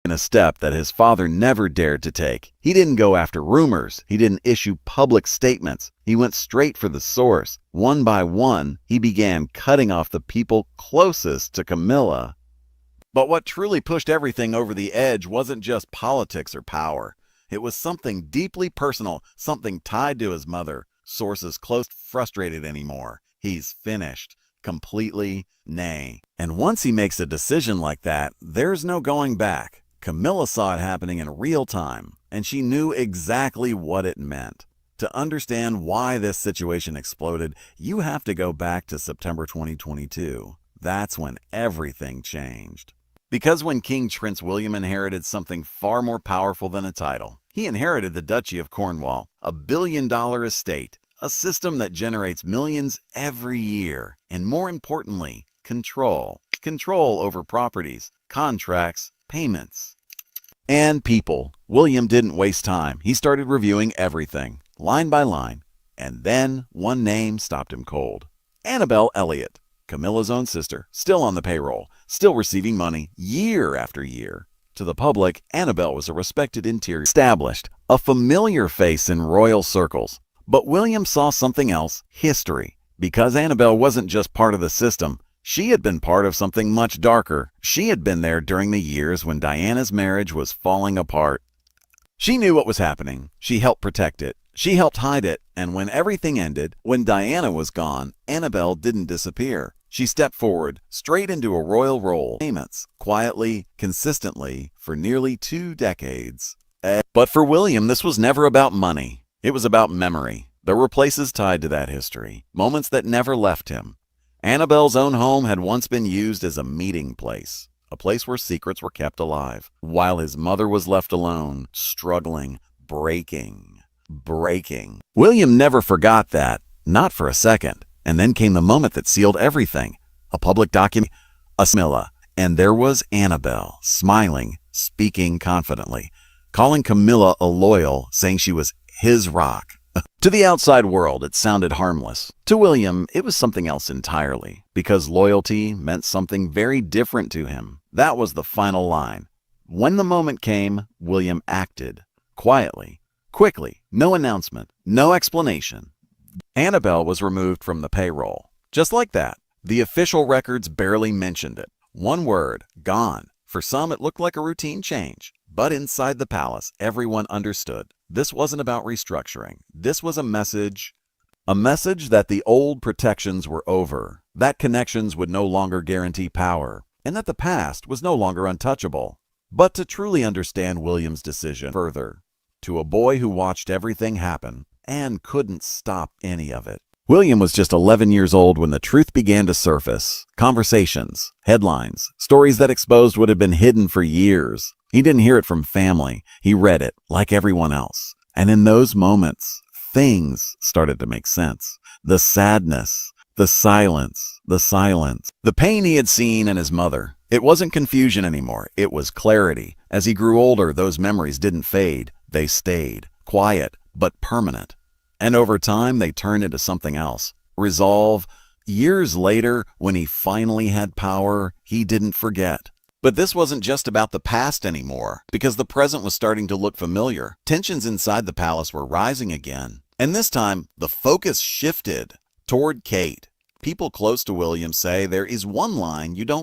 In a step that his father never dared to take. He didn't go after rumors. He didn't issue public statements. He went straight for the source. One by one, he began cutting off the people closest to Camilla. But what truly pushed everything over the edge wasn't just politics or power. It was something deeply personal, something tied to his mother. Sources close frustrated anymore. He's finished. Completely, nay. And once he makes a decision like that, there's no going back. Camilla saw it happening in real time, and she knew exactly what it meant. To understand why this situation exploded, you have to go back to September 2022. That's when everything changed. Because when King Prince William inherited something far more powerful than a title, he inherited the Duchy of Cornwall, a billion-dollar estate, a system that generates millions every year, and more importantly, control. Control over properties, contracts, payments, and people. William didn't waste time. He started reviewing everything, line by line, and then one name stopped him cold. Annabelle Elliott, Camilla's own sister, still on the payroll, still receiving money year after year. To the public, Annabelle was a respected interior established, a familiar face in royal circles. But William saw something else, history. Because Annabelle wasn't just part of the system, she had been part of something much darker. She had been there during the years when Diana's marriage was falling apart. She knew what was happening. She helped protect it. She helped hide it. And when everything ended, when Diana was gone, Annabelle didn't disappear. She stepped forward, straight into a royal role. Payments, quietly, consistently, for nearly 2 decades. But for William, this was never about money. It was about memory. There were places tied to that history, moments that never left him. Annabelle's own home had once been used as a meeting place, a place where secrets were kept alive, while his mother was left alone, struggling, breaking. William never forgot that, not for a second. And then came the moment that sealed everything. A public document, a Camilla, and there was Annabelle, smiling, speaking confidently, calling Camilla a loyal, saying she was his rock. To the outside world, it sounded harmless. To William, it was something else entirely, because loyalty meant something very different to him. That was the final line. When the moment came, William acted, quietly, quickly, no announcement, no explanation. Annabelle was removed from the payroll. Just like that. The official records barely mentioned it. One word, gone. For some, it looked like a routine change. But inside the palace, everyone understood. This wasn't about restructuring. This was a message that the old protections were over, that connections would no longer guarantee power, and that the past was no longer untouchable. But to truly understand William's decision further, to a boy who watched everything happen and couldn't stop any of it. William was just 11 years old when the truth began to surface. Conversations, headlines, stories that exposed what had been hidden for years. He didn't hear it from family. He read it, like everyone else. And in those moments, things started to make sense. The sadness, the silence, the pain he had seen in his mother. It wasn't confusion anymore. It was clarity. As he grew older, those memories didn't fade. They stayed, quiet, but permanent. And over time, they turned into something else. Resolve. Years later, when he finally had power, he didn't forget. But this wasn't just about the past anymore, because the present was starting to look familiar. Tensions inside the palace were rising again. And this time, the focus shifted toward Kate. People close to William say there is one line you don't